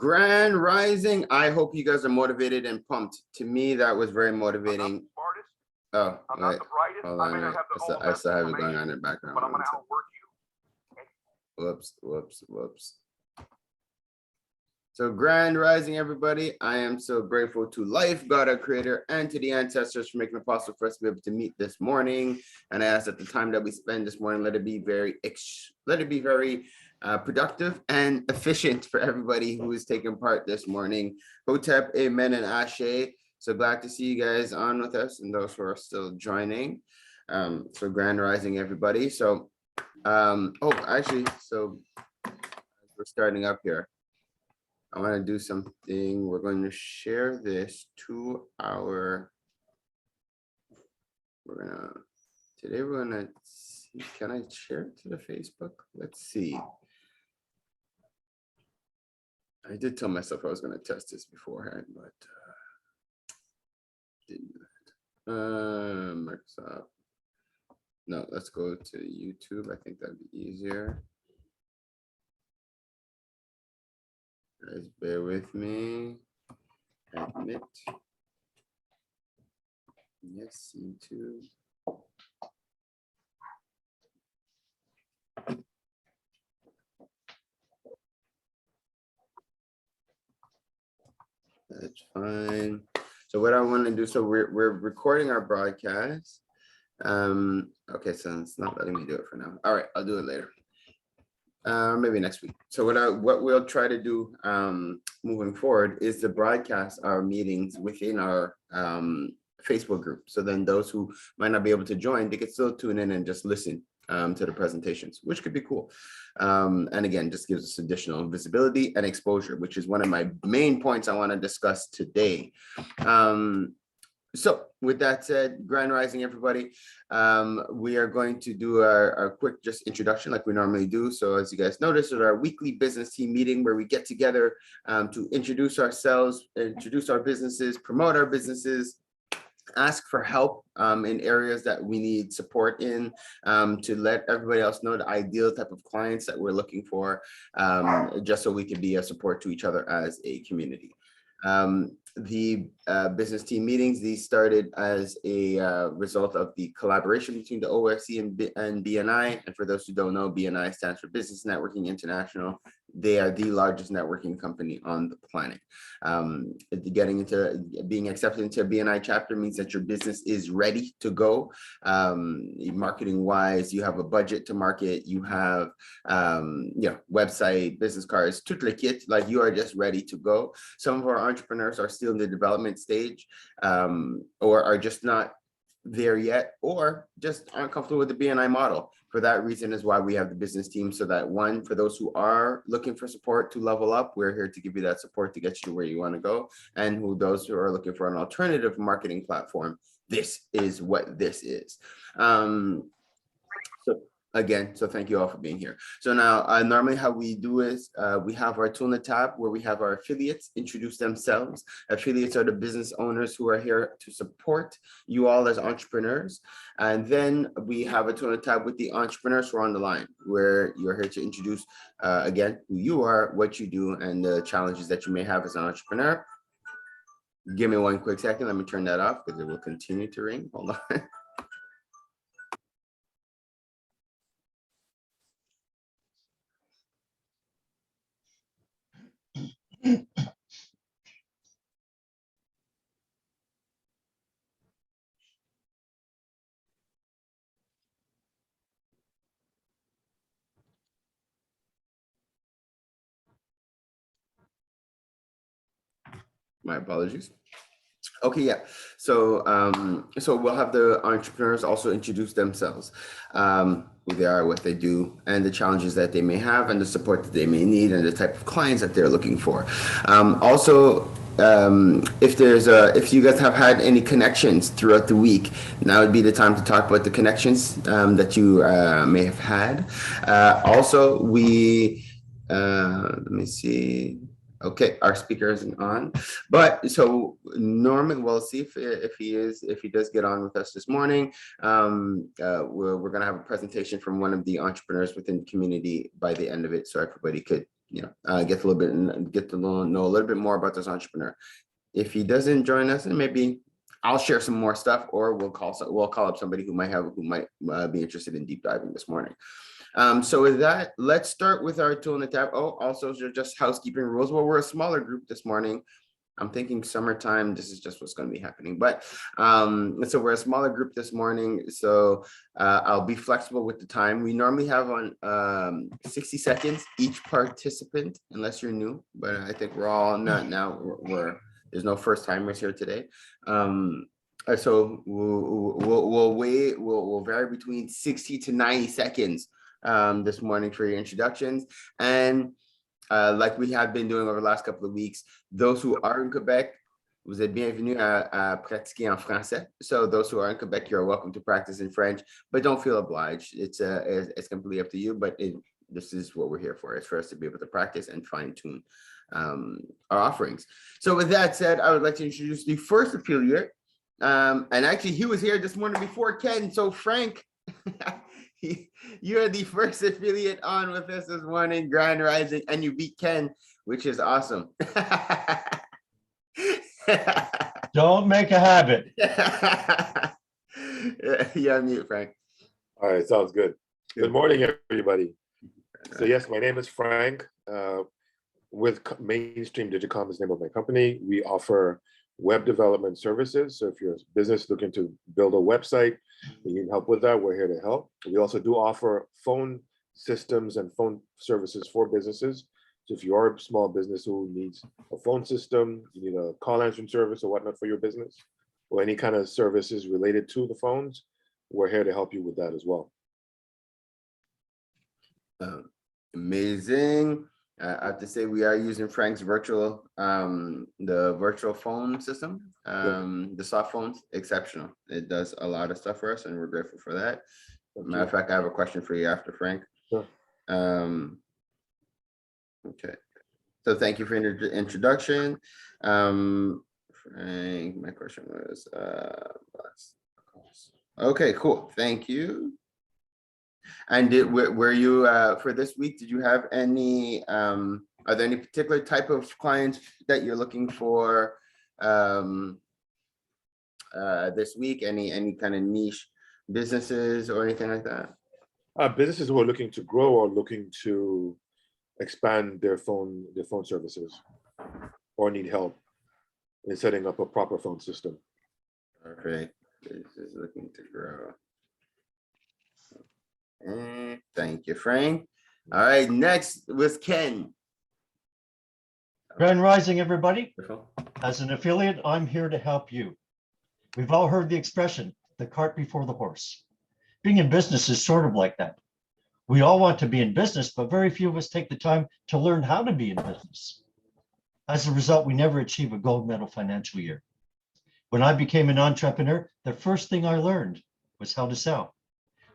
Grand Rising. I hope you guys are motivated and pumped. To me, that was very motivating. Oh, wait. Hold on. I still have it going on in the background. But I'm gonna outwork you. Whoops. So Grand Rising, everybody. I am so grateful to life, God, our creator, and to the ancestors for making it possible for us to be able to meet this morning. And I ask that the time that we spend this morning, let it be very productive and efficient for everybody who is taking part this morning. Hotep, amen, and ashe. So glad to see you guys on with us and those who are still joining. So Grand Rising, everybody. So, so we're starting up here. I want to do something. We're going to share this to our, today we're going to see, can I share it to the Facebook? Let's see. I did tell myself I was going to test this beforehand, but didn't do that. Microsoft. No, let's go to YouTube. I think that'd be easier. Guys, bear with me. Admit. Yes, YouTube. That's fine. So what I want to do, so we're recording our broadcast. Okay, so it's not letting me do it for now. All right, I'll do it later. Maybe next week. So what we'll try to do moving forward is to broadcast our meetings within our Facebook group. So then those who might not be able to join, they could still tune in and just listen to the presentations, which could be cool. And again, just gives us additional visibility and exposure, which is one of my main points I want to discuss today. So with that said, Grand Rising, everybody, we are going to do our quick just introduction like we normally do. So as you guys noticed, it's our weekly business team meeting where we get together to introduce ourselves, introduce our businesses, promote our businesses, ask for help in areas that we need support in, to let everybody else know the ideal type of clients that we're looking for, just so we can be a support to each other as a community. The business team meetings, these started as a result of the collaboration between the OFC and BNI. And for those who don't know, BNI stands for Business Networking International. They are the largest networking company on the planet. Being accepted into a BNI chapter means that your business is ready to go. Marketing wise, you have a budget to market, you have website, business cards, tout le kit, like you are just ready to go. Some of our entrepreneurs are still in the development stage, or are just not there yet, or just aren't comfortable with the BNI model. For that reason is why we have the business team, so that one, for those who are looking for support to level up, we're here to give you that support to get you where you want to go. And those who are looking for an alternative marketing platform, this is what this is. So thank you all for being here. So now normally how we do is we have our tool in the tab where we have our affiliates introduce themselves. Affiliates are the business owners who are here to support you all as entrepreneurs. And then we have a tool in the tab with the entrepreneurs who are on the line, where you're here to introduce again who you are, what you do, and the challenges that you may have as an entrepreneur. Give me one quick second. Let me turn that off because it will continue to ring. Hold on. My apologies. Okay, yeah. So so we'll have the entrepreneurs also introduce themselves, who they are, what they do, and the challenges that they may have, and the support that they may need, and the type of clients that they're looking for. Also, if you guys have had any connections throughout the week, now would be the time to talk about the connections that you may have had. Also, let me see. Okay, our speaker isn't on, but so Norman, we'll see if he does get on with us this morning. We're gonna have a presentation from one of the entrepreneurs within the community by the end of it, so everybody could get to know a little bit more about this entrepreneur. If he doesn't join us, then maybe I'll share some more stuff, or we'll call up somebody who might be interested in deep diving this morning. So with that, let's start with our tool in the tab. Oh, also just housekeeping rules. Well, we're a smaller group this morning. I'm thinking summertime, this is just what's going to be happening. But so we're a smaller group this morning. So I'll be flexible with the time. We normally have on 60 seconds each participant, unless you're new. But I think we're all not now. There's no first timers here today. So we'll vary between 60 to 90 seconds this morning for your introductions. And like we have been doing over the last couple of weeks, those who are in Quebec, vous êtes bienvenus à pratiquer en français. So those who are in Quebec, you're welcome to practice in French, but don't feel obliged. It's completely up to you, but this is what we're here for. It's for us to be able to practice and fine tune our offerings. So with that said, I would like to introduce the first affiliate. And actually he was here this morning before Ken. So Frank, you're the first affiliate on with us this morning, Grand Rising, and you beat Ken, which is awesome. Don't make a habit. Yeah, mute, Frank. All right, sounds good. Good morning, everybody. So yes, my name is Frank. With Mainstream Digicom is the name of my company. We offer web development services. So if you're a business looking to build a website, you need help with that, we're here to help. We also do offer phone systems and phone services for businesses. So if you are a small business who needs a phone system, you need a call answering service or whatnot for your business, or any kind of services related to the phones, we're here to help you with that as well. Amazing. I have to say we are using Frank's virtual, the virtual phone system, the soft phones, exceptional. It does a lot of stuff for us and we're grateful for that. Matter of fact, I have a question for you after Frank. Sure. Okay, so thank you for your introduction. Frank, my question was, okay, cool, thank you. And were you for this week, did you have any are there any particular type of clients that you're looking for this week? Any kind of niche businesses or anything like that? Businesses who are looking to grow or looking to expand their phone services or need help in setting up a proper phone system. Okay, business looking to grow. Thank you, Frank. All right, next was Ken. Grand Rising, everybody. As an affiliate, I'm here to help you. We've all heard the expression, the cart before the horse. Being in business is sort of like that. We all want to be in business, but very few of us take the time to learn how to be in business. As a result, we never achieve a gold medal financial year. When I became an entrepreneur, the first thing I learned was how to sell.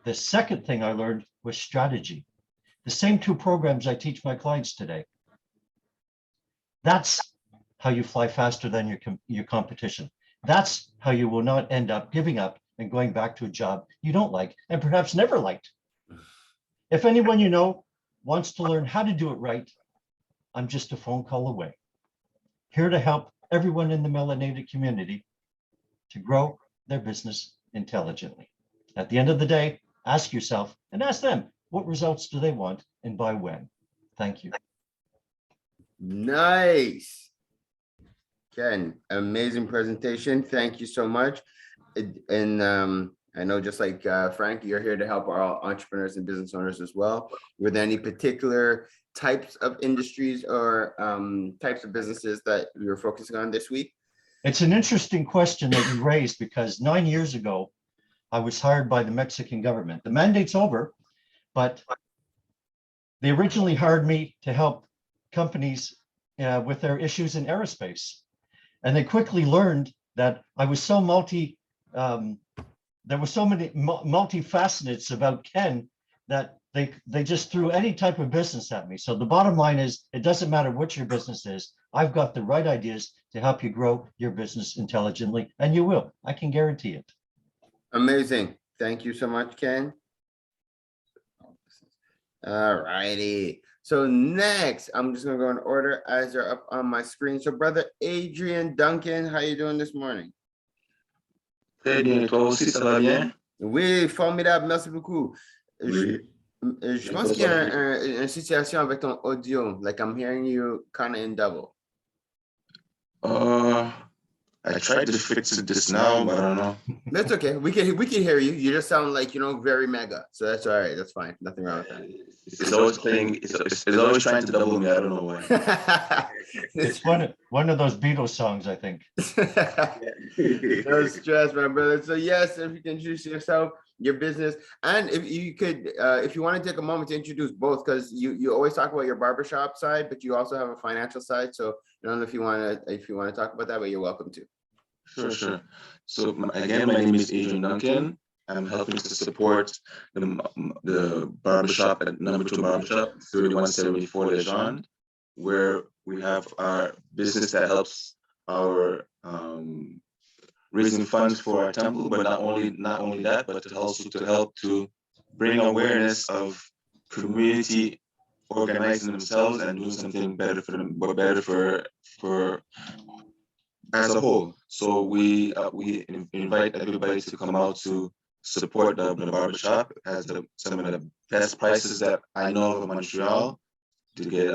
The second thing I learned was strategy. The same two programs I teach my clients today. That's how you fly faster than your competition. That's how you will not end up giving up and going back to a job you don't like and perhaps never liked. If anyone you know wants to learn how to do it right, I'm just a phone call away. Here to help everyone in the melanated community to grow their business intelligently. At the end of the day, ask yourself and ask them, what results do they want and by when? Thank you. Nice. Ken, amazing presentation. Thank you so much. And I know just like Frank, you're here to help our entrepreneurs and business owners as well. Were there any particular types of industries or types of businesses that you were focusing on this week? It's an interesting question that you raised because 9 years ago, I was hired by the Mexican government. The mandate's over, but they originally hired me to help companies with their issues in aerospace. And they quickly learned that I was so there were so many multifacets about Ken that they just threw any type of business at me. So the bottom line is, it doesn't matter what your business is. I've got the right ideas to help you grow your business intelligently, and you will. I can guarantee it. Amazing. Thank you so much, Ken. All righty. So next, I'm just gonna go in order as they're up on my screen. So brother Adrian Duncan, how you doing this morning? Très bien, toi aussi, ça va bien? Oui, formidable, merci beaucoup. Oui. Je pense qu'il y a une situation avec ton audio. Like I'm hearing you kind of in double. I tried to fix it just now, but I don't know. That's okay. We can hear you. You just sound like, very mega. So that's all right. That's fine. Nothing wrong with that. It's always playing. It's always trying to double me. I don't know why. It's one of those Beatles songs, I think. No stress, my brother. So yes, if you can introduce yourself, your business, and if you could, if you want to take a moment to introduce both, because you always talk about your barbershop side, but you also have a financial side. So I don't know if you want to talk about that, but you're welcome to. Sure. So again, my name is Adrian Duncan. I'm helping to support the barbershop at number 2 barbershop, 3174 Legend, where we have our business that helps our raising funds for our temple, but not only that, but also to help to bring awareness of community organizing themselves and doing something better for them, but better for as a whole. So we invite everybody to come out to support the barbershop. It has some of the best prices that I know of in Montreal, to get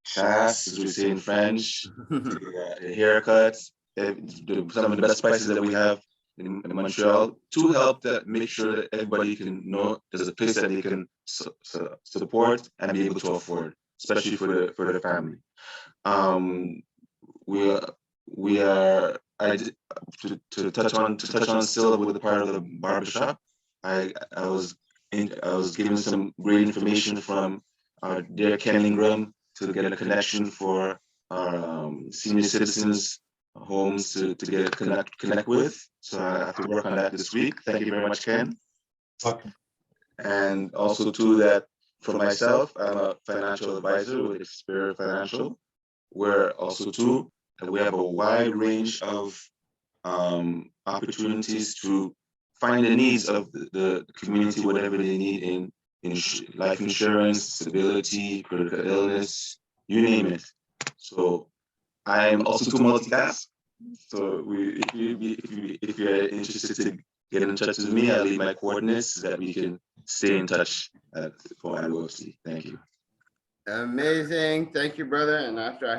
chasse, as we say in French, to get haircuts, some of the best prices that we have in Montreal, to help make sure that everybody can know there's a place that they can support and be able to afford, especially for the family. We are to touch on still with the part of the barbershop. I was given some great information from dear Ken Ingram to get a connection for our senior citizens homes to get connect with. So I have to work on that this week. Thank you very much, Ken. Welcome. And also too, that for myself, I'm a financial advisor with Experience Financial, where also too, we have a wide range of opportunities to find the needs of the community, whatever they need in life insurance, disability, critical illness, you name it. So I'm also too multitask. So if you're interested to get in touch with me, I'll leave my coordinates so that we can stay in touch for OFC. Thank you. Amazing. Thank you, brother. And after I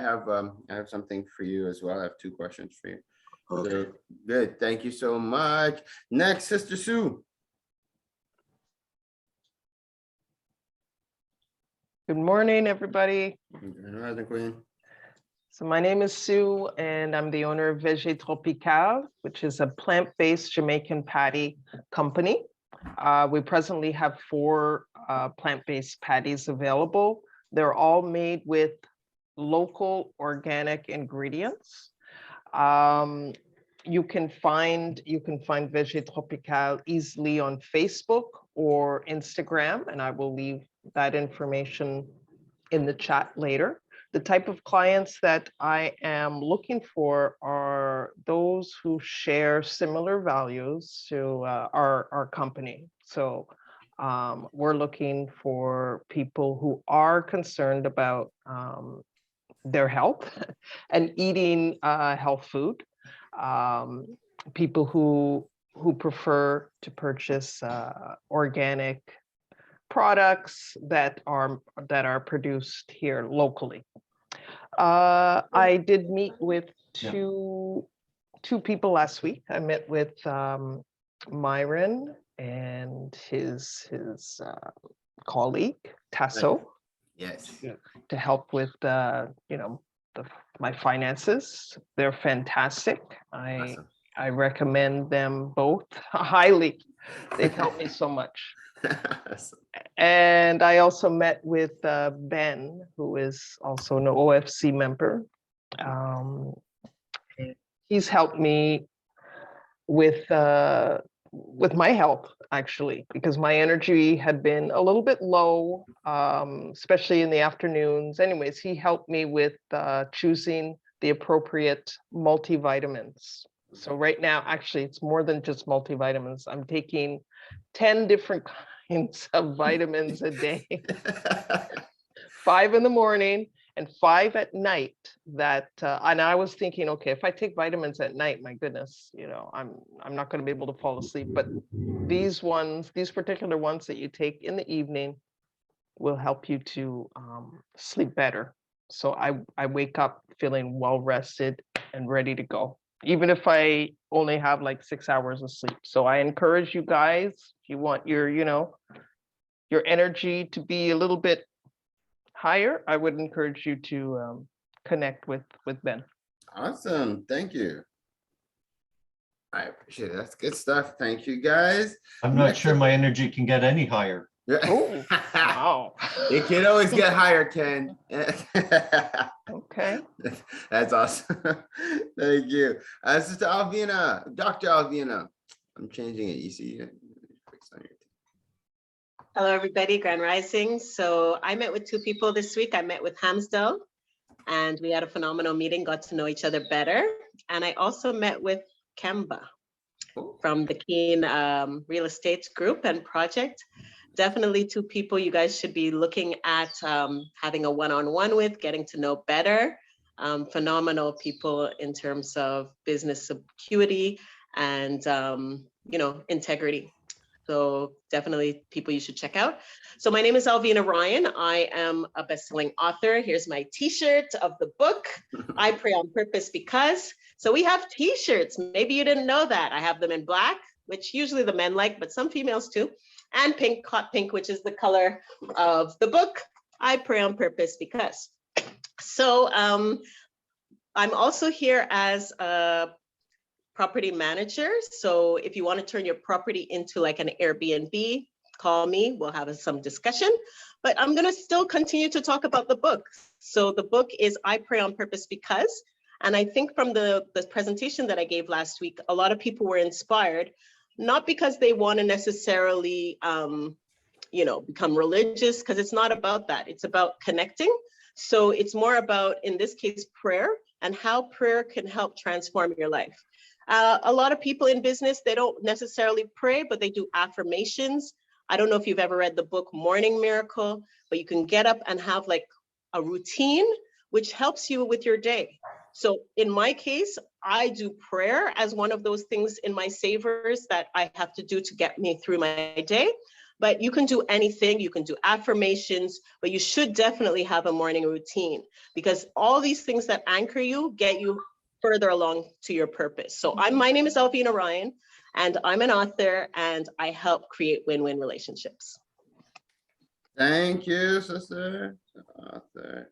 have something for you as well. I have 2 questions for you. Okay. So, good. Thank you so much. Next, Sister Sue. Good morning, everybody. Grand Rising, Queen. So my name is Sue, and I'm the owner of Veggie Tropical, which is a plant-based Jamaican patty company. We presently have 4 plant-based patties available. They're all made with local organic ingredients. You can find Veggie Tropical easily on Facebook or Instagram, and I will leave that information in the chat later. The type of clients that I am looking for are those who share similar values to our company. So we're looking for people who are concerned about their health and eating health food. People who prefer to purchase organic products that are produced here locally. I did meet with two people last week. I met with Myron and his colleague Tasso. Yes. To help with my finances. They're fantastic. Awesome. I recommend them both highly. They've helped me so much. Awesome. And I also met with Ben, who is also an OFC member. He's helped me with my health, actually, because my energy had been a little bit low, especially in the afternoons. Anyways, he helped me with choosing the appropriate multivitamins. So right now, actually, it's more than just multivitamins. I'm taking 10 different kinds of vitamins a day. 5 in the morning and 5 at night. That and I was thinking, okay, if I take vitamins at night, my goodness, I'm not going to be able to fall asleep. But these particular ones that you take in the evening will help you to sleep better. So I wake up feeling well rested and ready to go, even if I only have like 6 hours of sleep. So I encourage you guys, if you want your energy to be a little bit higher, I would encourage you to connect with Ben. Awesome. Thank you. I appreciate it. That's good stuff. Thank you, guys. I'm not sure my energy can get any higher. Oh, wow. It can always get higher, Ken. Okay. That's awesome. Thank you. Sister Elvina, Dr. Elvina. I'm changing it. You see it? Hello, everybody. Grand Rising. So I met with 2 people this week. I met with Hamsdell, and we had a phenomenal meeting, got to know each other better. And I also met with Kemba from the Keen Real Estate Group and Project. Definitely 2 people you guys should be looking at having a one-on-one with, getting to know better. Phenomenal people in terms of business acuity and integrity. So definitely people you should check out. So my name is Elvina Ryan. I am a best-selling author. Here's my t-shirt of the book, I Pray on Purpose Because. So we have t-shirts. Maybe you didn't know that. I have them in black, which usually the men like, but some females too. And pink, hot pink, which is the color of the book, I Pray on Purpose Because. So I'm also here as a property manager. So if you want to turn your property into like an Airbnb, call me, we'll have some discussion. But I'm going to still continue to talk about the book. So the book is I Pray on Purpose Because. And I think from the presentation that I gave last week, a lot of people were inspired, not because they want to necessarily, become religious, because it's not about that. It's about connecting. So it's more about, in this case, prayer and how prayer can help transform your life. A lot of people in business, they don't necessarily pray, but they do affirmations. I don't know if you've ever read the book Morning Miracle, but you can get up and have like a routine, which helps you with your day. So in my case, I do prayer as one of those things in my savers that I have to do to get me through my day. But you can do anything, you can do affirmations, but you should definitely have a morning routine, because all these things that anchor you get you further along to your purpose. So my name is Elvina Ryan, and I'm an author, and I help create win-win relationships. Thank you, sister. Author.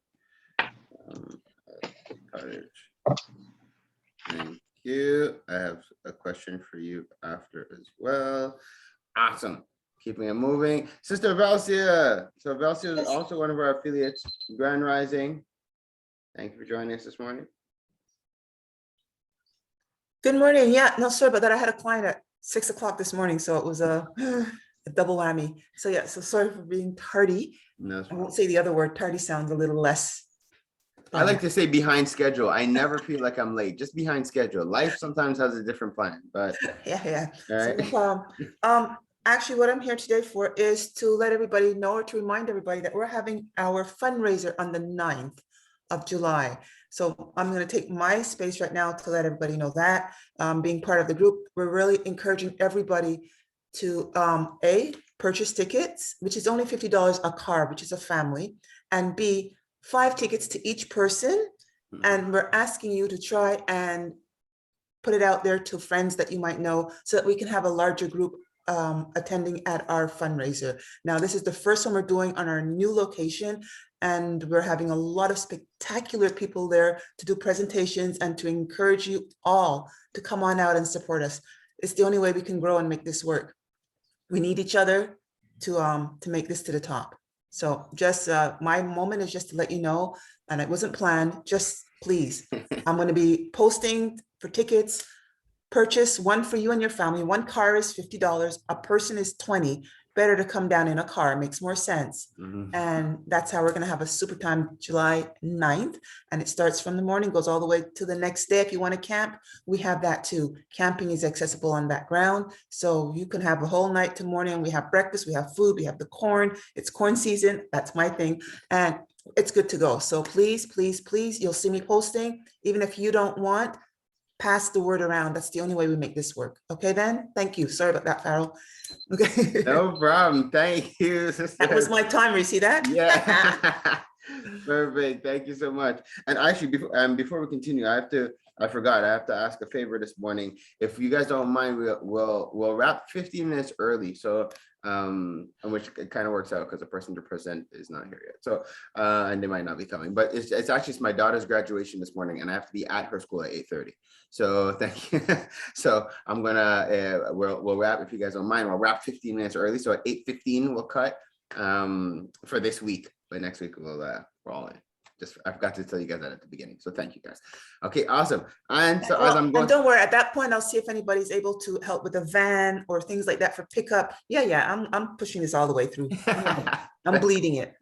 Thank you. I have a question for you after as well. Awesome. Keeping it moving. Sister Velcia. So Velcia is also one of our affiliates, Grand Rising. Thank you for joining us this morning. Good morning. Yeah, no, sorry about that. I had a client at 6 o'clock this morning, so it was a double whammy. So yeah, so sorry for being tardy. No, I won't say the other word. Tardy sounds a little less. I like to say behind schedule. I never feel like I'm late, just behind schedule. Life sometimes has a different plan, but Yeah. all right. So no problem. Actually, what I'm here today for is to let everybody know, or to remind everybody that we're having our fundraiser on the 9th of July. So I'm going to take my space right now to let everybody know that. Being part of the group, we're really encouraging everybody to A, purchase tickets, which is only $50 a car, which is a family, and B, 5 tickets to each person. And we're asking you to try and put it out there to friends that you might know, so that we can have a larger group attending at our fundraiser. Now, this is the first one we're doing on our new location, and we're having a lot of spectacular people there to do presentations and to encourage you all to come on out and support us. It's the only way we can grow and make this work. We need each other to make this to the top. So just my moment is just to let you know, and it wasn't planned, just please, I'm going to be posting for tickets. Purchase one for you and your family. 1 car is $50, a person is $20, better to come down in a car. It makes more sense. Mhm. And that's how we're going to have a super time July 9th. And it starts from the morning, goes all the way to the next day. If you want to camp, we have that too. Camping is accessible on that ground. So you can have a whole night to morning. We have breakfast, we have food, we have the corn. It's corn season. That's my thing. And it's good to go. So please, please, please, you'll see me posting. Even if you don't want, pass the word around. That's the only way we make this work. Okay, then? Thank you. Sorry about that, Farrell. Okay. No problem. Thank you, sister. That was my timer. You see that? Yeah. Perfect. Thank you so much. And actually, before we continue, I forgot. I have to ask a favor this morning. If you guys don't mind, we'll wrap 15 minutes early. So which it kind of works out because the person to present is not here yet. So and they might not be coming. But it's actually my daughter's graduation this morning, and I have to be at her school at 8:30. So thank you. So I'm gonna we'll wrap, if you guys don't mind. We'll wrap 15 minutes early. So at 8:15 we'll cut for this week. But next week we're all in. Just I forgot to tell you guys that at the beginning. So thank you guys. Okay, awesome. And so as I'm going, and don't worry, at that point, I'll see if anybody's able to help with a van or things like that for pickup. Yeah, I'm pushing this all the way through. I'm bleeding it.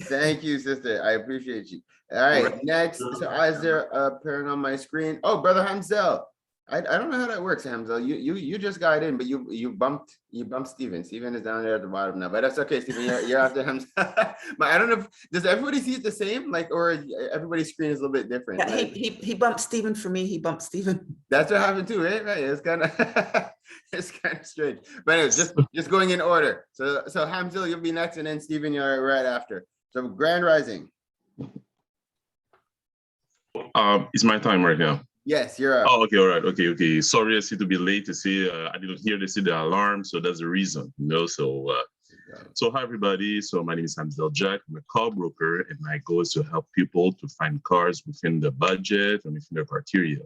Thank you, sister. I appreciate you. All right, next. So is there a parent on my screen? Oh, brother Hamzel. I don't know how that works, Hamzel. You just got in, but you bumped Steven. Steven is down there at the bottom now, but that's okay, Steven. You're after Hamzel. But I don't know does everybody see it the same? Like, or everybody's screen is a little bit different. Yeah, like, he bumped Steven for me. He bumped Steven. That's what happened too, right? Right. It's kind of strange. But anyways, just going in order. So Hamzel, you'll be next, and then Steven, you're right after. So Grand Rising. It's my time right now. Yes, you're up. Oh, okay, all right, okay. Sorry, I see to be late to see. I didn't hear the alarm, so that's the reason. So hi everybody. So my name is Hamzel Jack. I'm a car broker, and my goal is to help people to find cars within the budget and within their criteria.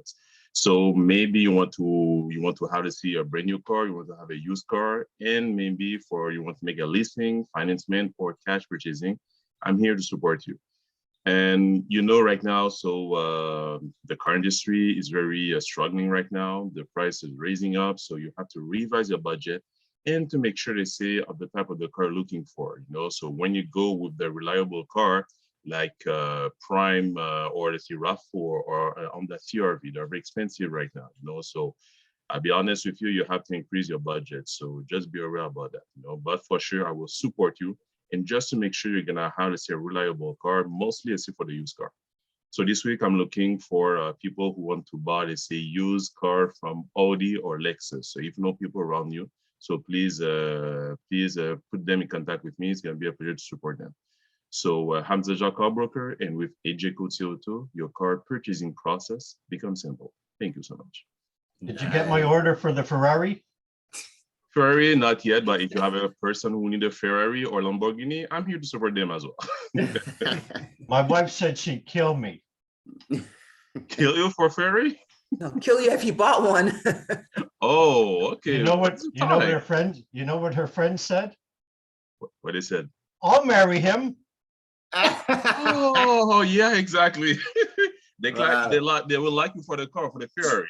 So maybe you want to how to see a brand new car, you want to have a used car, and maybe you want to make a leasing, financement, or cash purchasing. I'm here to support you. And right now, so the car industry is very struggling right now. The price is raising up, so you have to revise your budget and to make sure they say of the type of the car looking for. So when you go with the reliable car like Prime or let's say RAV4 or on the CRV, they're very expensive right now. So I'll be honest with you, you have to increase your budget. So just be aware about that. But for sure, I will support you. And just to make sure you're gonna have, let's say, a reliable car, mostly let's say for the used car. So this week I'm looking for people who want to buy, let's say, used car from Audi or Lexus. So if you know people around you, so please put them in contact with me. It's gonna be a pleasure to support them. So Hamza Jacques Car Broker, and with AJ Code CO2, your car purchasing process becomes simple. Thank you so much. Did you get my order for the Ferrari? Ferrari, not yet, but if you have a person who need a Ferrari or Lamborghini, I'm here to support them as well. My wife said she'd kill me. Kill you for Ferrari? No, kill you if you bought one. Oh, okay. You know what her friend said? What they said? I'll marry him. Oh, yeah, exactly. They will like you for the car, for the Ferrari.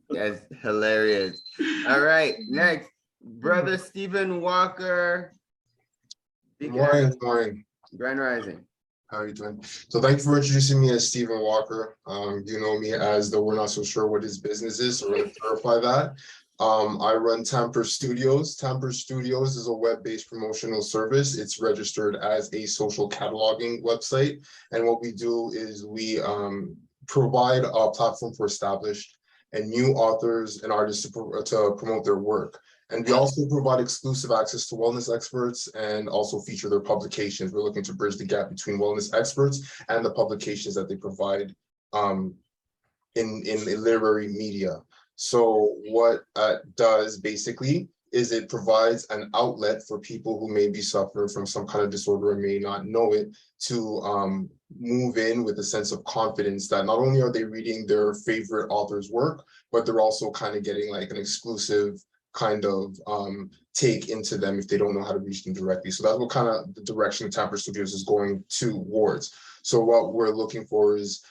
That's hilarious. All right, next, brother Stephen Walker. Good morning. Grand Rising. How are you doing? So thank you for introducing me as Stephen Walker. You know me as the we're not so sure what his business is, so we're going to clarify that. I run Tamper Studios. Tamper Studios is a web-based promotional service. It's registered as a social cataloging website. And what we do is we provide a platform for established and new authors and artists to promote their work. And we also provide exclusive access to wellness experts and also feature their publications. We're looking to bridge the gap between wellness experts and the publications that they provide in literary media. So what it does basically is it provides an outlet for people who may be suffering from some kind of disorder and may not know it to move in with a sense of confidence that not only are they reading their favorite author's work, but they're also kind of getting like an exclusive kind of take into them if they don't know how to reach them directly. So that's what kind of the direction Tamper Studios is going towards. So what we're looking for is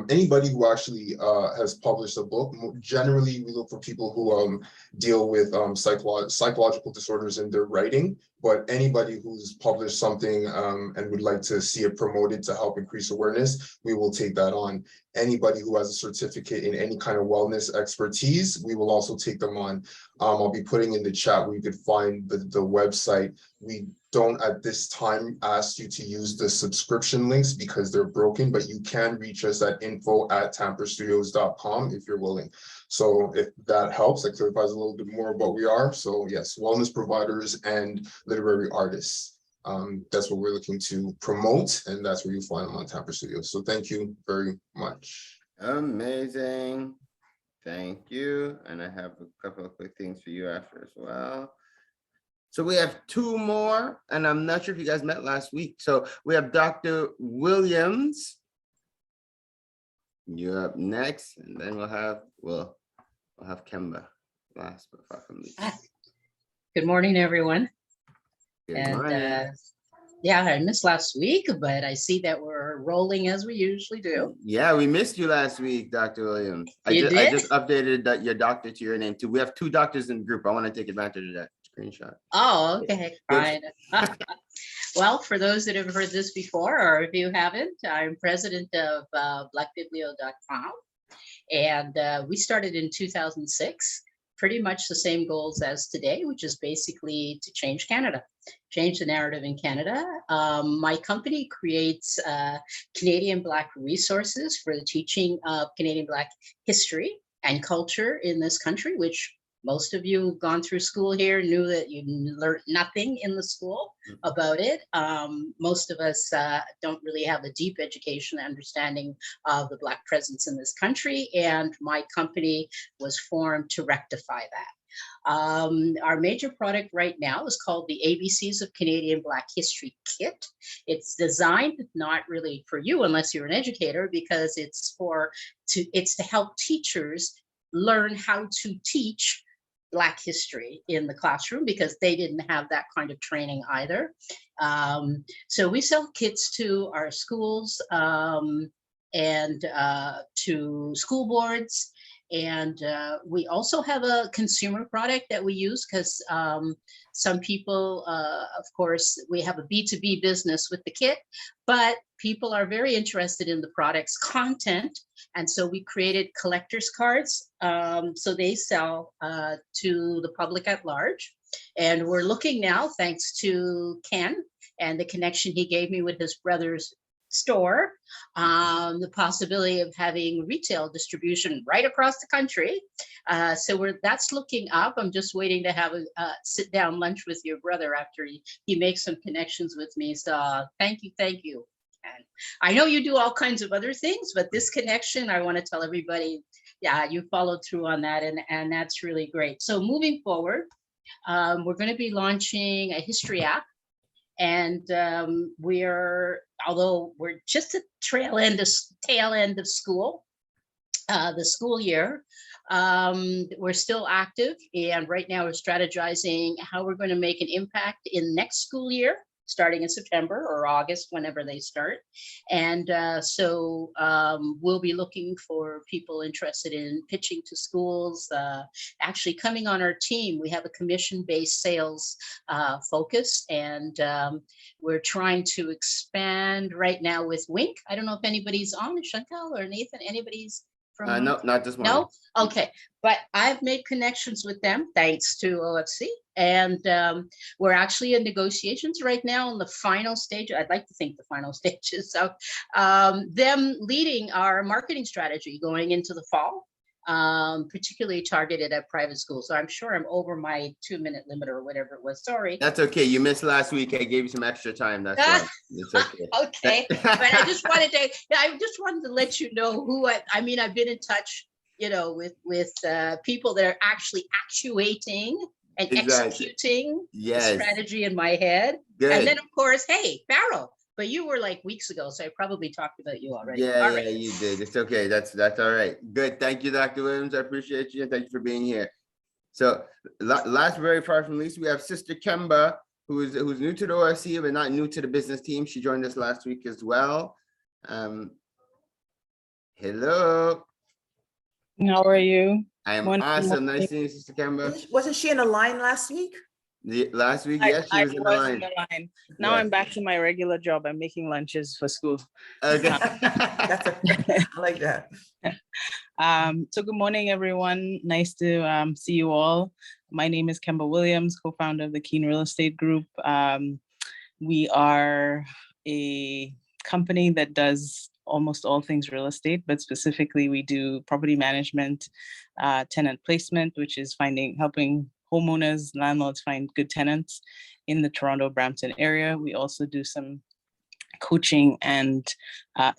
Anybody who actually has published a book. Generally, we look for people who deal with psychological disorders in their writing, but anybody who's published something and would like to see it promoted to help increase awareness, we will take that on. Anybody who has a certificate in any kind of wellness expertise, we will also take them on. I'll be putting in the chat where you could find the website. We don't at this time ask you to use the subscription links because they're broken, but you can reach us at info@tamperstudios.com if you're willing. So if that helps, that clarifies a little bit more about what we are. So yes, wellness providers and literary artists. That's what we're looking to promote, and that's where you find them on Tamper Studios. So thank you very much. Amazing. Thank you. And I have a couple of quick things for you after as well. So we have two more, and I'm not sure if you guys met last week. So we have Dr. Williams. You're up next, and then we'll have Kemba last but far from least. Good morning, everyone. Good morning. Yeah, I missed last week, but I see that we're rolling as we usually do. Yeah, we missed you last week, Dr. Williams. I just updated your doctor to your name too. We have two doctors in the group. I want to take advantage of that screenshot. Oh, okay, fine. Well, for those that have heard this before, or if you haven't, I'm president of blackbiblio.com. And we started in 2006, pretty much the same goals as today, which is basically to change Canada, change the narrative in Canada. My company creates Canadian Black resources for the teaching of Canadian Black history and culture in this country, which most of you who've gone through school here knew that you learned nothing in the school about it. Most of us don't really have a deep education understanding of the Black presence in this country, and my company was formed to rectify that. Our major product right now is called the ABCs of Canadian Black History Kit. It's designed not really for you unless you're an educator, because it's to help teachers learn how to teach Black history in the classroom, because they didn't have that kind of training either. So we sell kits to our schools and to school boards. And we also have a consumer product that we use because some people, of course, we have a B2B business with the kit, but people are very interested in the product's content. And so we created collector's cards. So they sell to the public at large. And we're looking now, thanks to Ken and the connection he gave me with his brother's store, the possibility of having retail distribution right across the country. So that's looking up. I'm just waiting to have a sit down lunch with your brother after he makes some connections with me. So thank you. And I know you do all kinds of other things, but this connection, I want to tell everybody, yeah, you followed through on that, and that's really great. So moving forward, we're going to be launching a history app. And although we're just at tail end of school, the school year, we're still active. And right now we're strategizing how we're going to make an impact in next school year, starting in September or August, whenever they start. And so we'll be looking for people interested in pitching to schools, actually coming on our team. We have a commission-based sales focus, and we're trying to expand right now with Wink. I don't know if anybody's on, Chantal or Nathan, anybody's from? No, not this morning. No? Okay, but I've made connections with them thanks to OFC. And we're actually in negotiations right now in the final stage. I'd like to think the final stages. So them leading our marketing strategy going into the fall, particularly targeted at private schools. So I'm sure I'm over my 2-minute limit or whatever it was. Sorry. That's okay. You missed last week. I gave you some extra time. That's why. It's okay. Okay. But I just wanted to let you know who I've been in touch, with people that are actually actuating and executing the strategy in my head. Good. And then of course, hey, Farrell, but you were like weeks ago, so I probably talked about you already. Yeah, you did. It's okay. That's all right. Good. Thank you, Dr. Williams. I appreciate you, and thank you for being here. So last, very far from least, we have Sister Kemba, who's new to the OFC, but not new to the business team. She joined us last week as well. Hello. How are you? I am Morning, awesome. morning. Nice seeing you, Sister Kemba. Wasn't she in a line last week? Last week, yes, she I was in the was in line. the line. Now Yes. I'm back to my regular job. I'm making lunches for school. Okay. I like that. So good morning, everyone. Nice to see you all. My name is Kemba Williams, co-founder of the Keen Real Estate Group. We are a company that does almost all things real estate, but specifically we do property management, tenant placement, which is helping homeowners, landlords find good tenants in the Toronto, Brampton area. We also do some coaching and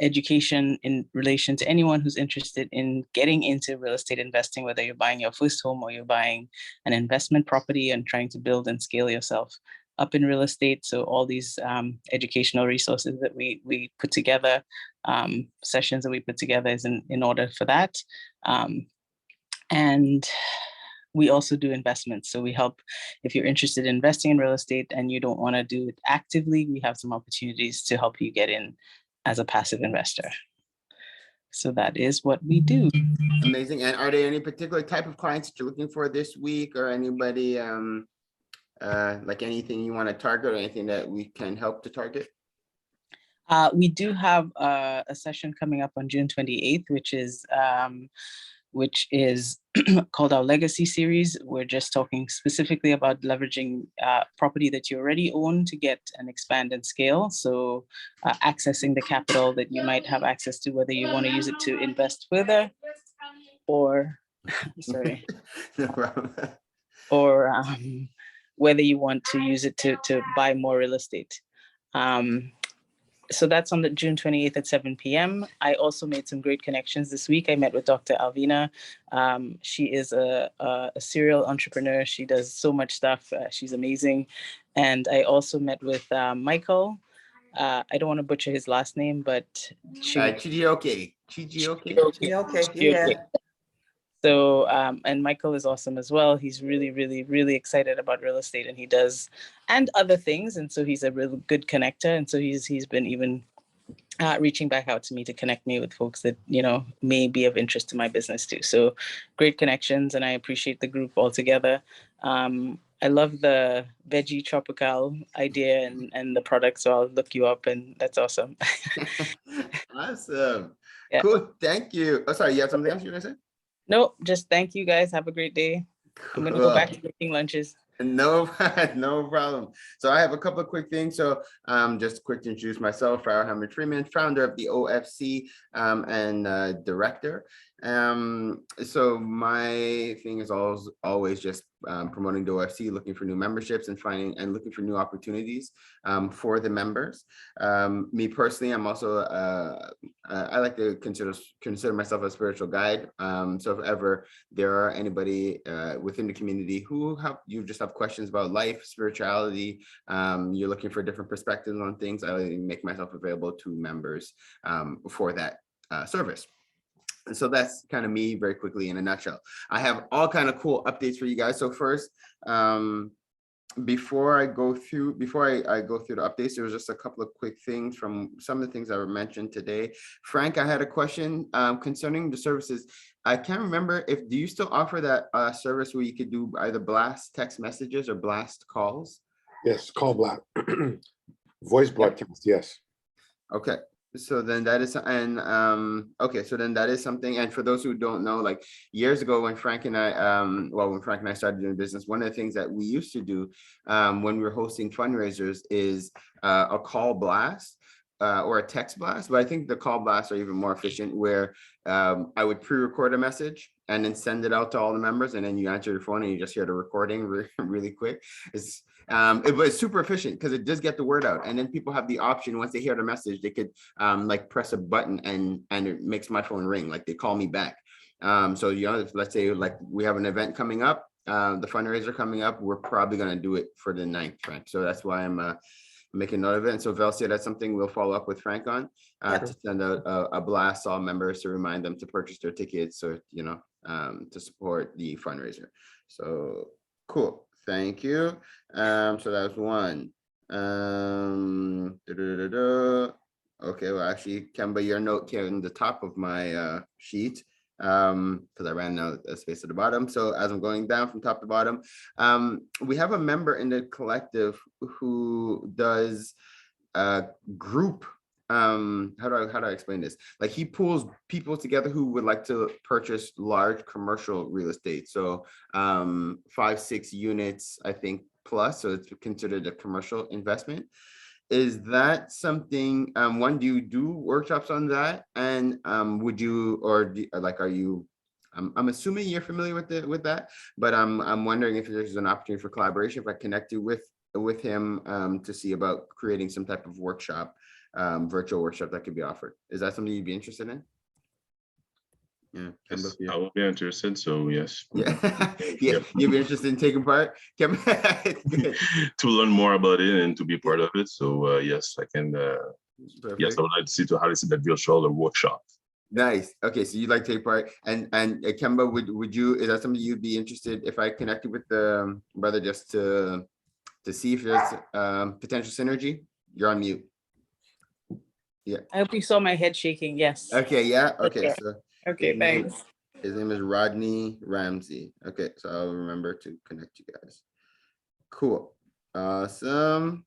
education in relation to anyone who's interested in getting into real estate investing, whether you're buying your first home or you're buying an investment property and trying to build and scale yourself up in real estate. So all these educational resources that we put together, sessions that we put together is in order for that. And we also do investments. So we help, if you're interested in investing in real estate and you don't want to do it actively, we have some opportunities to help you get in as a passive investor. So that is what we do. Amazing. And are there any particular type of clients that you're looking for this week, or anybody like anything you want to target, or anything that we can help to target? We do have a session coming up on June 28th, which is called our Legacy Series. We're just talking specifically about leveraging property that you already own to get and expand and scale. So accessing the capital that you might have access to, whether you want to use it to invest further or, sorry, No problem. or whether you want to use it to buy more real estate. So that's on the June 28th at 7 p.m. I also made some great connections this week. I met with Dr. Elvina. She is a serial entrepreneur. She does so much stuff. She's amazing. And I also met with Michael. I don't want to butcher his last name, but Chijioke. Okay, yeah. So, and Michael is awesome as well. He's really, really, really excited about real estate, and he does, and other things. And so he's a really good connector. And so he's been even reaching back out to me to connect me with folks that, may be of interest to my business too. So great connections, and I appreciate the group altogether. I love the Veggie Tropical idea and the product, so I'll look you up, and that's awesome. Awesome. Yeah. Cool. Thank you. Oh, sorry, you have something else you want to say? No, just thank you guys. Have a great day. I'm going to go back to making lunches. No, no problem. So I have a couple of quick things. So just quick to introduce myself, Farrah Hamid Freeman, founder of the OFC and director. So my thing is always just promoting the OFC, looking for new memberships and looking for new opportunities for the members. Me personally, I'm also I like to consider myself a spiritual guide. So if ever there are anybody within the community who you just have questions about life, spirituality, you're looking for different perspectives on things, I make myself available to members for that service. And so that's kind of me very quickly in a nutshell. I have all kind of cool updates for you guys. So first, before I go through the updates, there was just a couple of quick things from some of the things that were mentioned today. Frank, I had a question concerning the services. I can't remember do you still offer that service where you could do either blast text messages or blast calls? Yes, call blast, voice broadcast, yes. Okay. So then that is, and okay, so then that is something. And for those who don't know, like years ago when Frank and I started doing business, one of the things that we used to do when we were hosting fundraisers is a call blast or a text blast. But I think the call blasts are even more efficient, where I would pre-record a message and then send it out to all the members, and then you answer your phone and you just hear the recording really quick. It was super efficient because it does get the word out, and then people have the option, once they hear the message, they could like press a button and it makes my phone ring, like they call me back. So let's say like we have an event coming up, the fundraiser coming up, we're probably going to do it for the 9th, Frank. So that's why I'm making note of it. And so Velcia, that's something we'll follow up with Frank on to send a blast to all members to remind them to purchase their tickets, so to support the fundraiser. So cool. Thank you. So that was one. Okay, well, actually, Kemba, your note came in the top of my sheet because I ran out of space at the bottom. So as I'm going down from top to bottom, we have a member in the collective who does group. How do I explain this? Like he pulls people together who would like to purchase large commercial real estate. So 5-6 units, I think, plus. So it's considered a commercial investment. Is that something, one, do you do workshops on that? And would you, or like, are you, I'm assuming you're familiar with that, but I'm wondering if there's an opportunity for collaboration, if I connect you with him to see about creating some type of workshop, virtual workshop that could be offered. Is that something you'd be interested in? Yeah, Yes, I will be interested. So yes. Yeah, yeah, you'd be interested in taking part. To learn more about it and to be part of it. So yes, I can. Yes, I would like to see how to see that virtual workshop. Nice. Okay, so you'd like to take part, and Kemba, would you? Is that something you'd be interested if I connected with the brother just to see if there's potential synergy? You're on mute. Yeah. I hope you saw my head shaking. Yes. Okay. Yeah. Okay. Okay. So. Okay. Thanks. His name is Rodney Ramsey. Okay, so I'll remember to connect you guys. Cool. Awesome.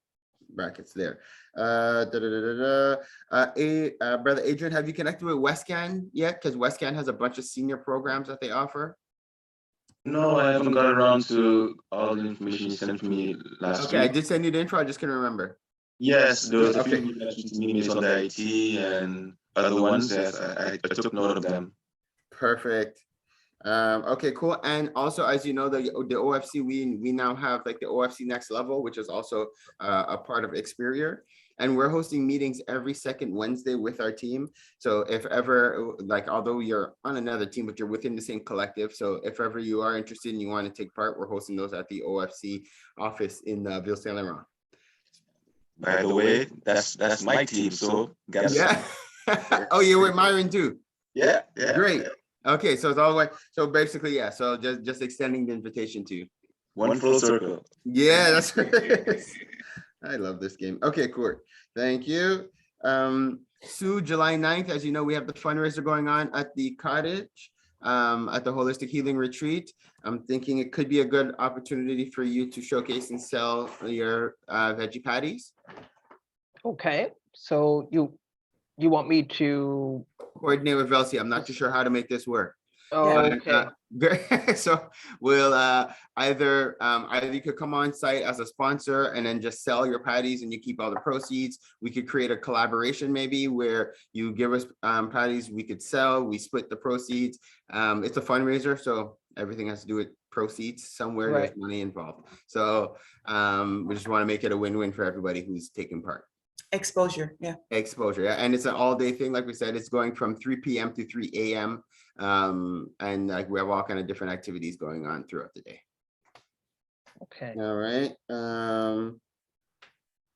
Brackets there. Brother Adrian, have you connected with Westcan yet? Because Westcan has a bunch of senior programs that they offer. No, I haven't got around to all the information you sent me last week. Okay, I did send you the intro. I just couldn't remember. Yes, there was a Okay. few you mentioned to me on the IT and other ones. Yes, I took note of them. Perfect. Okay, cool. And also, as you know, the OFC, we now have like the OFC Next Level, which is also a part of Experior. And we're hosting meetings every second Wednesday with our team. So if ever, like, although you're on another team, but you're within the same collective. So if ever you are interested and you want to take part, we're hosting those at the OFC office in Ville Saint Laurent. By the way, that's my team. So yeah. Oh, you're with Myron too. Yeah. Yeah. Great. Yeah. Okay, so it's all the way. So basically, yeah. So just extending the invitation to you. One full circle. Yeah, that's great. I love this game. Okay, cool. Thank you. Sue, July 9th, as you know, we have the fundraiser going on at the cottage, at the Holistic Healing Retreat. I'm thinking it could be a good opportunity for you to showcase and sell your veggie patties. Okay, so you want me to coordinate with Velsi? I'm not too sure how to make this work. Oh, okay. So we'll either you could come on site as a sponsor and then just sell your patties and you keep all the proceeds. We could create a collaboration maybe where you give us patties we could sell, we split the proceeds. It's a fundraiser, so everything has to do with proceeds. Somewhere Right. There's money involved. So we just want to make it a win-win for everybody who's taking part. Exposure, yeah. Exposure, yeah, and it's an all-day thing. Like we said, it's going from 3 p.m. to 3 a.m. And like we have all kind of different activities going on throughout the day. Okay. All right.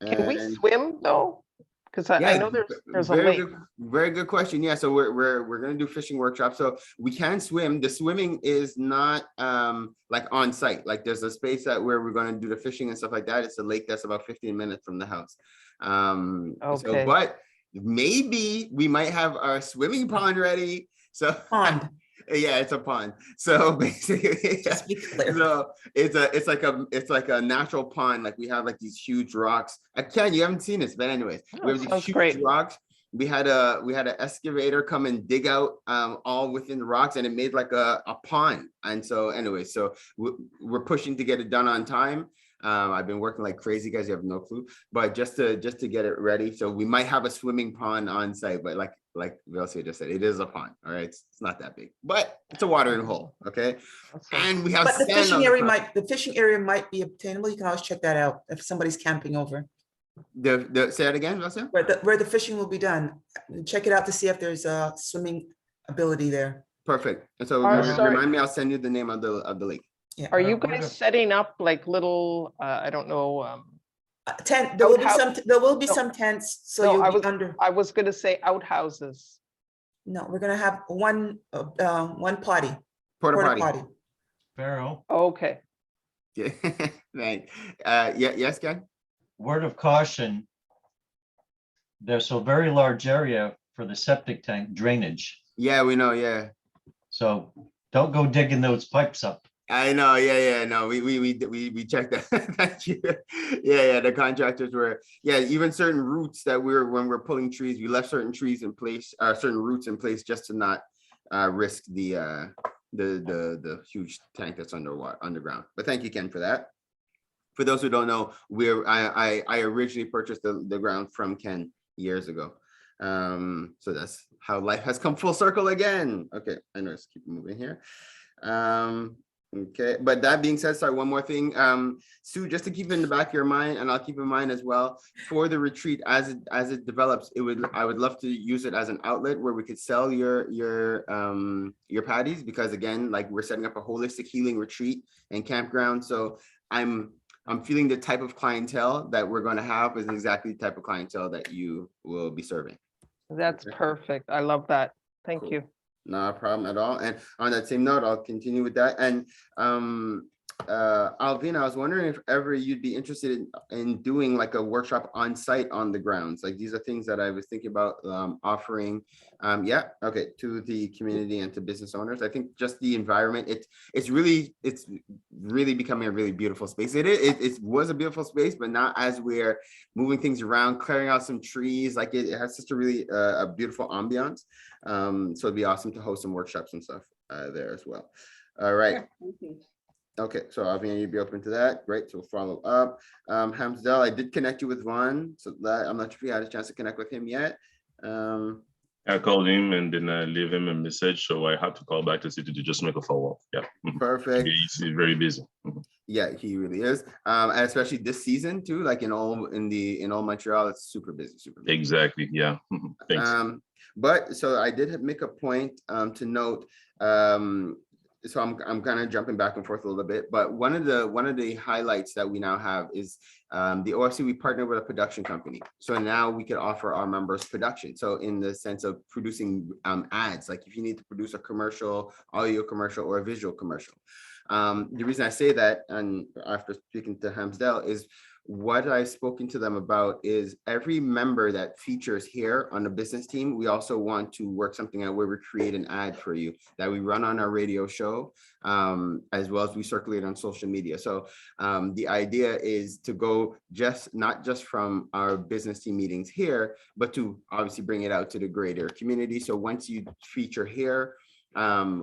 Can we swim though? Because I know there's a lake. Very good question. Yeah, so we're gonna do fishing workshops. So we can swim. The swimming is not like on site. Like there's a space where we're gonna do the fishing and stuff like that. It's a lake that's about 15 minutes from the house. Okay. So, but maybe we might have our swimming pond ready. So Pond. Yeah, it's a pond. So basically, Just be clear. so it's like a natural pond. Like we have like these huge rocks. Ken, you haven't seen this, but anyways, we have these sounds huge great. rocks. We had an excavator come and dig out all within the rocks, and it made like a pond. And so anyway, so we're pushing to get it done on time. I've been working like crazy, guys. You have no clue, but just to get it ready. So we might have a swimming pond on site, but like Velsia just said, it is a pond. All right, it's not that big, but it's a watering hole. Okay, and we have. But the sand fishing on area top. fishing area might be obtainable. You can always check that out if somebody's camping over. Say that again, Velsia? Where the fishing will be done. Check it out to see if there's a swimming ability there. Perfect. And so Sorry. remind me, I'll send you the name of the lake. Yeah. Are you guys setting up like little, I don't know, Tent. There will be Outhouse- some tents. So No, you'll be under. I was gonna say outhouses. No, we're gonna have one potty. Porta potty. Pharaoh, Okay. Yeah. Right. Yes, Ken? word of caution. there's a very large area for the septic tank drainage. Yeah, we know. Yeah. So don't go digging those pipes up. I know, yeah, no, we checked that. Thank you. Yeah, the contractors were, even certain routes that when we're pulling trees, we left certain trees in place, certain routes in place just to not risk the huge tank that's underground. But thank you, Ken, for that. For those who don't know, I originally purchased the ground from Ken years ago. So that's how life has come full circle again. Okay, I know, let's keep moving here. Okay, but that being said, sorry, one more thing. Sue, just to keep in the back of your mind, and I'll keep in mind as well, for the retreat as it develops, I would love to use it as an outlet where we could sell your patties, because again, like, we're setting up a holistic healing retreat and campground. So I'm feeling the type of clientele that we're going to have is exactly the type of clientele that you will be serving. That's perfect. I love that. Thank Cool. you. Not a problem at all. And on that same note, I'll continue with that. And Elvina, I was wondering if ever you'd be interested in doing like a workshop on site on the grounds. Like, these are things that I was thinking about offering, to the community and to business owners. I think just the environment, it's really becoming a really beautiful space. It was a beautiful space, but now as we're moving things around, clearing out some trees, like it has such a really a beautiful ambiance. So it'd be awesome to host some workshops and stuff there as well. All right. Okay, so Elvina, you'd be open to that. Great, so we'll follow up. Hamsdell, I did connect you with Vaughn, so that I'm not sure if you had a chance to connect with him yet. I called him and then I leave him a message, so I had to call back to see to just make a follow-up. Yeah. Perfect. He's very busy. Yeah, he really is. And especially this season too, like in all Montreal, it's super busy, Exactly. Yeah. Thanks. But so I did make a point to note. So I'm kind of jumping back and forth a little bit, but one of the highlights that we now have is the OFC. We partner with a production company, so now we can offer our members production. So in the sense of producing ads, like if you need to produce a commercial, audio commercial, or a visual commercial. The reason I say that, and after speaking to Hamsdell, is what I've spoken to them about is every member that features here on the business team, we also want to work something out where we create an ad for you that we run on our radio show, as well as we circulate on social media. So the idea is to go not just from our business team meetings here, but to obviously bring it out to the greater community. So once you feature here,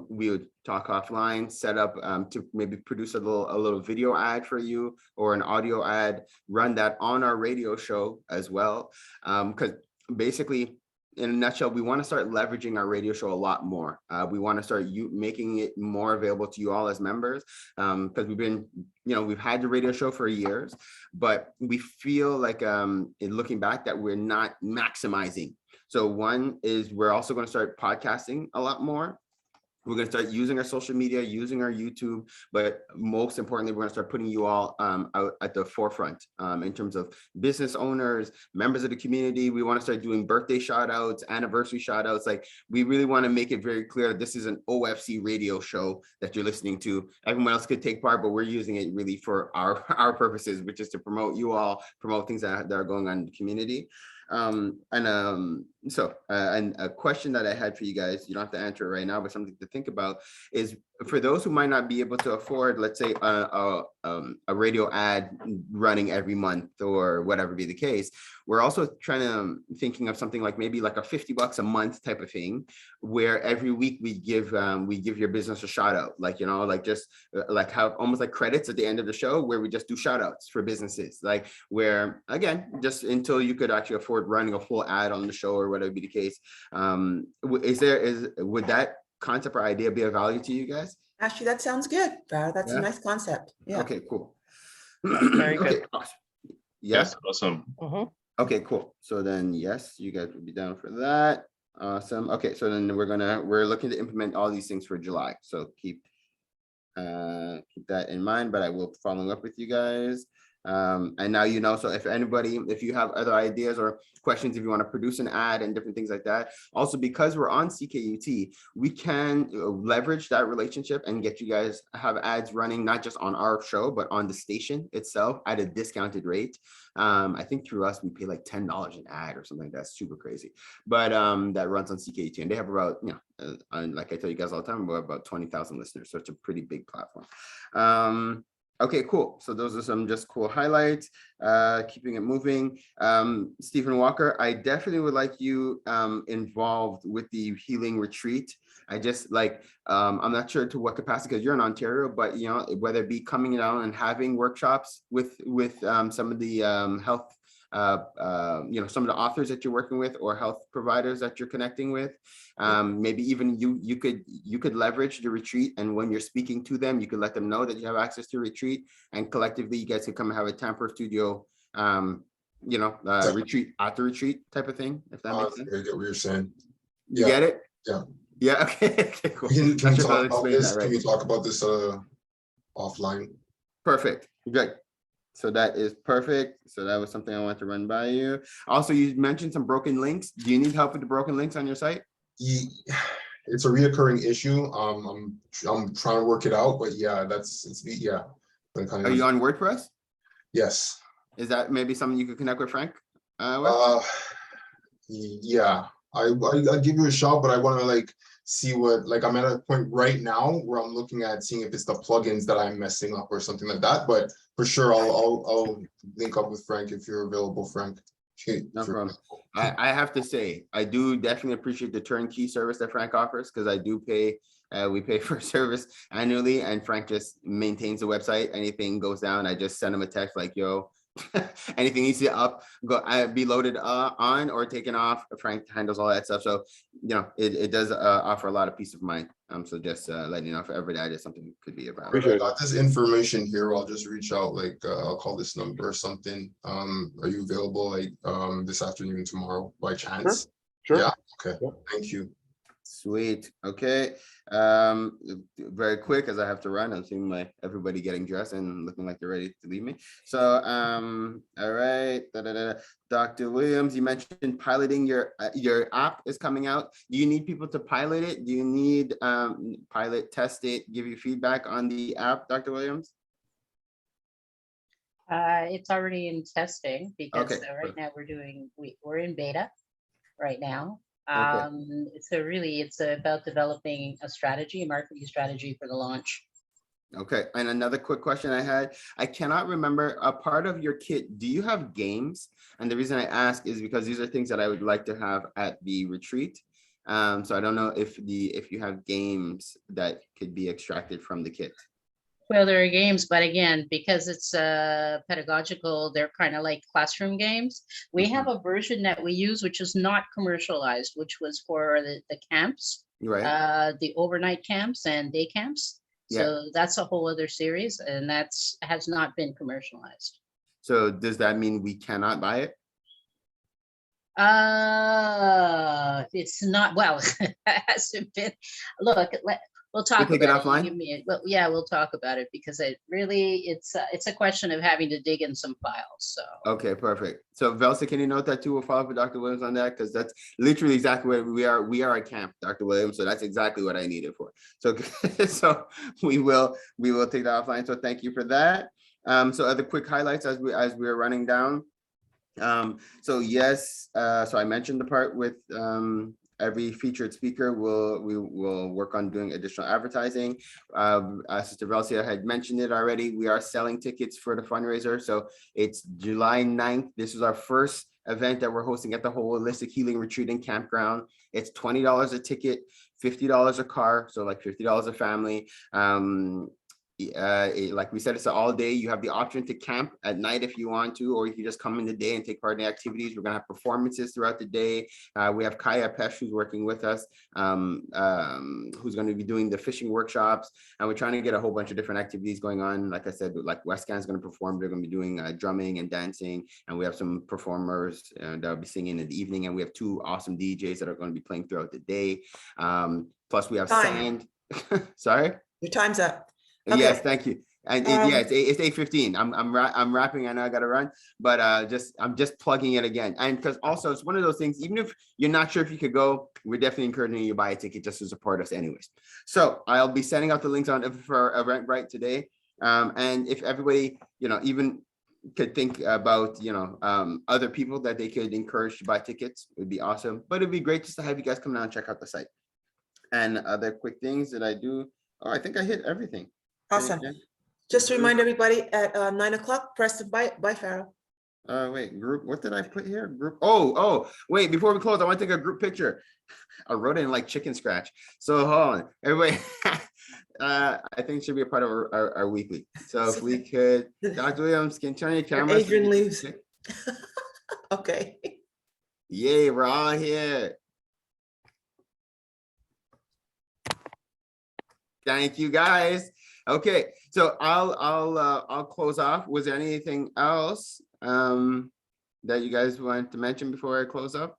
we would talk offline, set up to maybe produce a little video ad for you or an audio ad, run that on our radio show as well. Because basically, in a nutshell, we want to start leveraging our radio show a lot more. We want to start making it more available to you all as members, because we've had the radio show for years, but we feel like in looking back that we're not maximizing. So one is we're also going to start podcasting a lot more. We're going to start using our social media, using our YouTube, but most importantly, we're going to start putting you all out at the forefront in terms of business owners, members of the community. We want to start doing birthday shout outs, anniversary shout outs. Like, we really want to make it very clear that this is an OFC radio show that you're listening to. Everyone else could take part, but we're using it really for our purposes, which is to promote you all, promote things that are going on in the community. And a question that I had for you guys, you don't have to answer it right now, but something to think about is, for those who might not be able to afford, let's say, a radio ad running every month or whatever be the case, we're also thinking of something like maybe like a $50 a month type of thing, where every week we give your business a shout out, like, just like have almost like credits at the end of the show where we just do shout outs for businesses, like where, again, just until you could actually afford running a full ad on the show or whatever be the case. Would that concept or idea be of value to you guys? Actually, that sounds good. That's a nice concept. Yeah. Okay, cool. Very good. Okay, awesome. Yes. Awesome. Okay, cool. So then, yes, you guys would be down for that. Awesome. Okay, so then we're looking to implement all these things for July. So keep that in mind, but I will follow up with you guys. And now you know, so if you have other ideas or questions, if you want to produce an ad and different things like that, also because we're on CKUT, we can leverage that relationship and get you guys have ads running, not just on our show, but on the station itself at a discounted rate. I think through us, we pay like $10 an ad or something like that. Super crazy. But that runs on CKUT, and they have about, like I tell you guys all the time, we're about 20,000 listeners. So it's a pretty big platform. Okay, cool. So those are some just cool highlights, keeping it moving. Stephen Walker, I definitely would like you involved with the healing retreat. I just like, I'm not sure to what capacity, because you're in Ontario, but whether it be coming down and having workshops with some of the health, some of the authors that you're working with or health providers that you're connecting with. Maybe even you could leverage the retreat, and when you're speaking to them, you could let them know that you have access to retreat, and collectively you guys could come and have a Tamper studio, retreat at the retreat type of thing, if that makes sense. I get what you're saying. You get it? Yeah. Yeah. Okay. Cool. Can we talk about this? Right. Can we talk about this offline? Perfect. Good. So that is perfect. So that was something I wanted to run by you. Also, you mentioned some broken links. Do you need help with the broken links on your site? It's a reoccurring issue. I'm trying to work it out, but yeah, yeah. Are you on WordPress? Yes. Is that maybe something you could connect with Frank? Yeah, I'll give you a shot, but I want to see what, I'm at a point right now where I'm looking at seeing if it's the plugins that I'm messing up or something like that. But for sure, I'll link up with Frank if you're available, Frank. No problem. I have to say, I do definitely appreciate the turnkey service that Frank offers, because I do pay, we pay for service annually, and Frank just maintains the website. Anything goes down, I just send him a text like, yo, anything needs to be loaded on or taken off. Frank handles all that stuff. So, it does offer a lot of peace of mind. So just letting you know, if ever that is something could be about. I got this information here. I'll just reach out, I'll call this number or something. Are you available this afternoon, tomorrow by chance? Sure. Yeah. Okay. Yeah. Thank you. Sweet. Okay. Very quick, as I have to run. I'm seeing everybody getting dressed and looking like they're ready to leave me. So, all right. Dr. Williams, you mentioned piloting your app is coming out. Do you need people to pilot it? Do you need pilot, test it, give you feedback on the app, Dr. Williams? It's already in testing, because Okay. right now we're in beta right now. Okay. So really it's about developing a marketing strategy for the launch. Okay. And another quick question I had, I cannot remember, a part of your kit, do you have games? And the reason I ask is because these are things that I would like to have at the retreat. So I don't know if you have games that could be extracted from the kit. Well, there are games, but again, because it's pedagogical, they're kind of like classroom games. We have a version that we use, which is not commercialized, which was for the camps, right? The overnight camps and day camps. Yeah. So that's a whole other series, and has not been commercialized. So does that mean we cannot buy it? It's not, well, it hasn't been. Look, we'll talk about it offline. We'll talk about it, because it's a question of having to dig in some files. So okay, perfect. So Velsa, can you note that too? We'll follow up with Dr. Williams on that, because that's literally exactly what we are. We are at camp, Dr. Williams. So that's exactly what I needed for. So so we will take that offline. So thank you for that. So other quick highlights as we are running down. So yes, so I mentioned the part with every featured speaker we will work on doing additional advertising. Sister Velcia had mentioned it already. We are selling tickets for the fundraiser. So it's July 9th. This is our first event that we're hosting at the Holistic Healing Retreat and Campground. It's $20 a ticket, $50 a car. So like $50 a family. Like we said, it's all day. You have the option to camp at night if you want to, or you can just come in the day and take part in the activities. We're gonna have performances throughout the day. We have Kaya Pesh, who's working with us, who's going to be doing the fishing workshops, and we're trying to get a whole bunch of different activities going on. Like I said, like Westcan's going to perform. They're going to be doing drumming and dancing, and we have some performers that will be singing in the evening, and we have 2 awesome DJs that are going to be playing throughout the day. Plus we have sand. Sorry, your time's up. Okay. Yes, thank you. And yeah, it's 8:15. I'm wrapping. I know I gotta run, but I'm just plugging it again. And because also it's one of those things. Even if you're not sure if you could go, we're definitely encouraging you to buy a ticket just to support us, anyways. So I'll be sending out the links on for Eventbrite today. And if everybody, even could think about, other people that they could encourage to buy tickets, it would be awesome. But it'd be great just to have you guys come down and check out the site. And other quick things that I do. Oh, I think I hit everything. Awesome. Just to remind everybody at 9 o'clock, press the bye, Farrell. Wait, group, what did I put here? Group, oh, wait, before we close, I want to take a group picture. I wrote it in like chicken scratch. So hold on, everybody. I think it should be a part of our weekly. So if we could, Dr. Williams, can turn your camera. Adrian leaves. Okay. Yay, we're all here. Thank you, guys. Okay, so I'll close off. Was there anything else that you guys wanted to mention before I close up?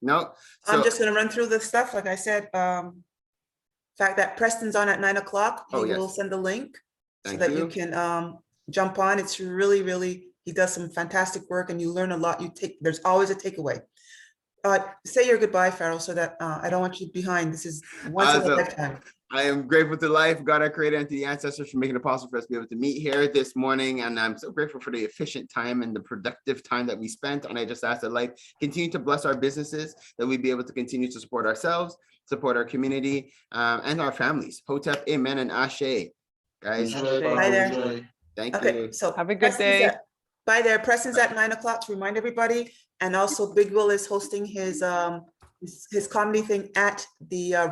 No. So, I'm just gonna run through the stuff. Like I said, fact that Preston's on at 9 o'clock. He will send the link so that you can jump on. It's really, he does some fantastic work and you learn a lot. There's always a takeaway. Say your goodbye, Farrell, so that I don't want you behind. This is once in a lifetime. I am grateful to life, God, our creator, and to the ancestors for making it possible for us to be able to meet here this morning. And I'm so grateful for the efficient time and the productive time that we spent. And I just ask that life continue to bless our businesses, that we be able to continue to support ourselves, support our community, and our families. Hotep, amen, and ashe. Guys, bye there. Thank you. So have a good day. Bye there. Preston's at 9 o'clock to remind everybody. And also Big Will is hosting his comedy thing at the